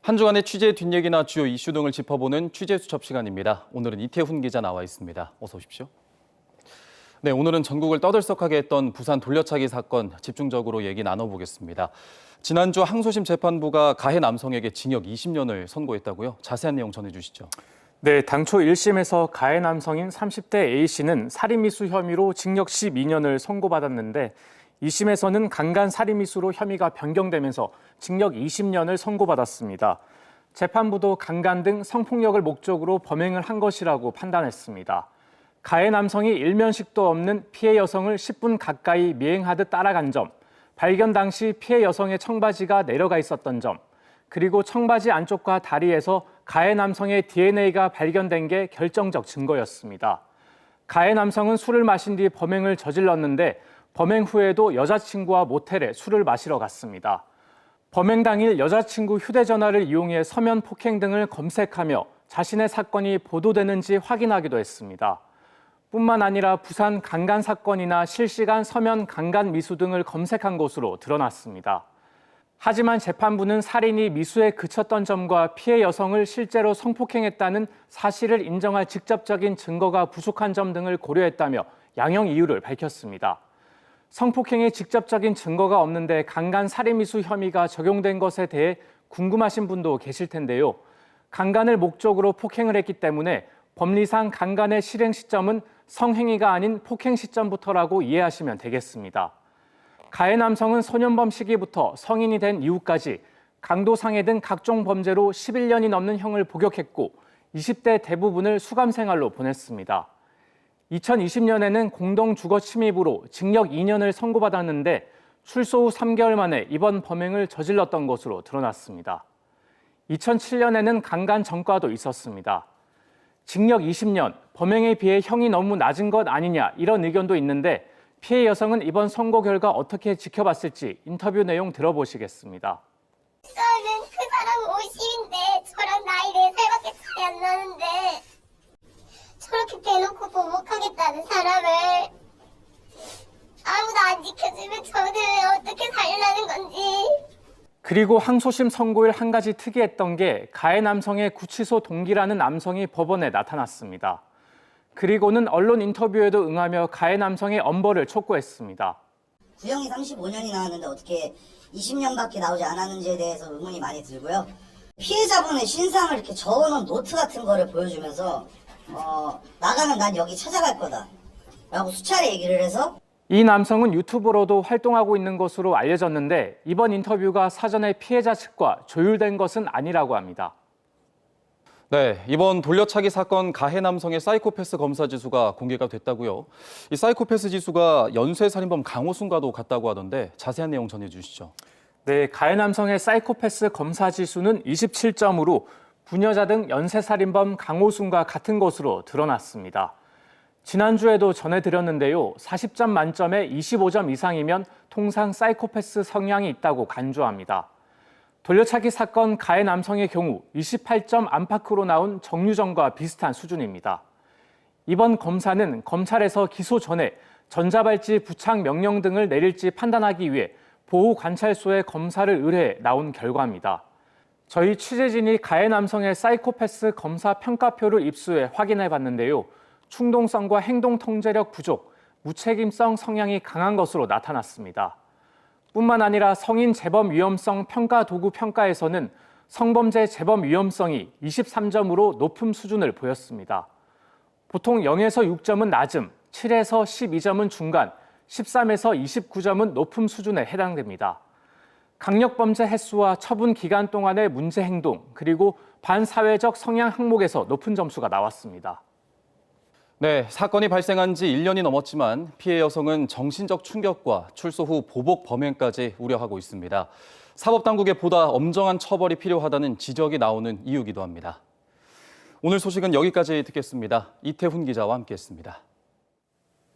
한 주간의 취재 뒷얘기나 주요 이슈 등을 짚어보는 취재 수첩 시간입니다. 오늘은 이태훈 기자 나와 있습니다. 어서 오십시오. 네, 오늘은 전국을 떠들썩하게 했던 부산 돌려차기 사건 집중적으로 얘기 나눠보겠습니다. 지난주 항소심 재판부가 가해 남성에게 징역 20년을 선고했다고요? 자세한 내용 전해주시죠. 네, 당초 1심에서 가해 남성인 30대 A씨는 살인미수 혐의로 징역 12년을 선고받았는데 2심에서는 강간 살인미수로 혐의가 변경되면서 징역 20년을 선고받았습니다. 재판부도 강간 등 성폭력을 목적으로 범행을 한 것이라고 판단했습니다. 가해 남성이 일면식도 없는 피해 여성을 10분 가까이 미행하듯 따라간 점, 발견 당시 피해 여성의 청바지가 내려가 있었던 점, 그리고 청바지 안쪽과 다리에서 가해 남성의 DNA가 발견된 게 결정적 증거였습니다. 가해 남성은 술을 마신 뒤 범행을 저질렀는데 범행 후에도 여자친구와 모텔에 술을 마시러 갔습니다. 범행 당일 여자친구 휴대전화를 이용해 서면 폭행 등을 검색하며 자신의 사건이 보도되는지 확인하기도 했습니다. 뿐만 아니라 부산 강간 사건이나 실시간 서면 강간 미수 등을 검색한 것으로 드러났습니다. 하지만 재판부는 살인이 미수에 그쳤던 점과 피해 여성을 실제로 성폭행했다는 사실을 인정할 직접적인 증거가 부족한 점 등을 고려했다며 양형 이유를 밝혔습니다. 성폭행의 직접적인 증거가 없는데 강간 살인미수 혐의가 적용된 것에 대해 궁금하신 분도 계실 텐데요. 강간을 목적으로 폭행을 했기 때문에 법리상 강간의 실행 시점은 성행위가 아닌 폭행 시점부터라고 이해하시면 되겠습니다. 가해 남성은 소년범 시기부터 성인이 된 이후까지 강도상해 등 각종 범죄로 11년이 넘는 형을 복역했고 20대 대부분을 수감 생활로 보냈습니다. 2020년에는 공동주거 침입으로 징역 2년을 선고받았는데 출소 후 3개월 만에 이번 범행을 저질렀던 것으로 드러났습니다. 2007년에는 강간 전과도 있었습니다. 징역 20년, 범행에 비해 형이 너무 낮은 것 아니냐 이런 의견도 있는데 피해 여성은 이번 선고 결과 어떻게 지켜봤을지 인터뷰 내용 들어보시겠습니다. 저는 그 사람 50인데 저랑 나이 4살밖에 차이 안 나는데 저렇게 대놓고 보복하겠다는 사람을 아무도 안 지켜주면 저는 어떻게 살려는 건지. 그리고 항소심 선고일 한 가지 특이했던 게 가해 남성의 구치소 동기라는 남성이 법원에 나타났습니다. 그리고는 언론 인터뷰에도 응하며 가해 남성의 엄벌을 촉구했습니다. 구형이 35년이 나왔는데 어떻게 20년밖에 나오지 않았는지에 대해서 의문이 많이 들고요. 피해자분의 신상을 이렇게 적어놓은 노트 같은 거를 보여주면서 나가면 난 여기 찾아갈 거다 라고 수차례 얘기를 해서 이 남성은 유튜브로도 활동하고 있는 것으로 알려졌는데 이번 인터뷰가 사전에 피해자 측과 조율된 것은 아니라고 합니다. 네, 이번 돌려차기 사건 가해 남성의 사이코패스 검사 지수가 공개가 됐다고요. 이 사이코패스 지수가 연쇄살인범 강호순과도 같다고 하던데 자세한 내용 전해주시죠. 네, 가해 남성의 사이코패스 검사 지수는 27점으로 부녀자 등 연쇄살인범 강호순과 같은 것으로 드러났습니다. 지난주에도 전해드렸는데요. 40점 만점에 25점 이상이면 통상 사이코패스 성향이 있다고 간주합니다. 돌려차기 사건 가해 남성의 경우 28점 안팎으로 나온 정유정과 비슷한 수준입니다. 이번 검사는 검찰에서 기소 전에 전자발찌 부착 명령 등을 내릴지 판단하기 위해 보호관찰소에 검사를 의뢰해 나온 결과입니다. 저희 취재진이 가해 남성의 사이코패스 검사 평가표를 입수해 확인해 봤는데요. 충동성과 행동 통제력 부족, 무책임성 성향이 강한 것으로 나타났습니다. 뿐만 아니라 성인 재범 위험성 평가 도구 평가에서는 성범죄 재범 위험성이 23점으로 높은 수준을 보였습니다. 보통 0에서 6점은 낮음, 7에서 12점은 중간, 13에서 29점은 높은 수준에 해당됩니다. 강력범죄 횟수와 처분 기간 동안의 문제 행동, 그리고 반사회적 성향 항목에서 높은 점수가 나왔습니다. 네, 사건이 발생한 지 1년이 넘었지만 피해 여성은 정신적 충격과 출소 후 보복 범행까지 우려하고 있습니다. 사법당국의 보다 엄정한 처벌이 필요하다는 지적이 나오는 이유이기도 합니다. 오늘 소식은 여기까지 듣겠습니다. 이태훈 기자와 함께했습니다.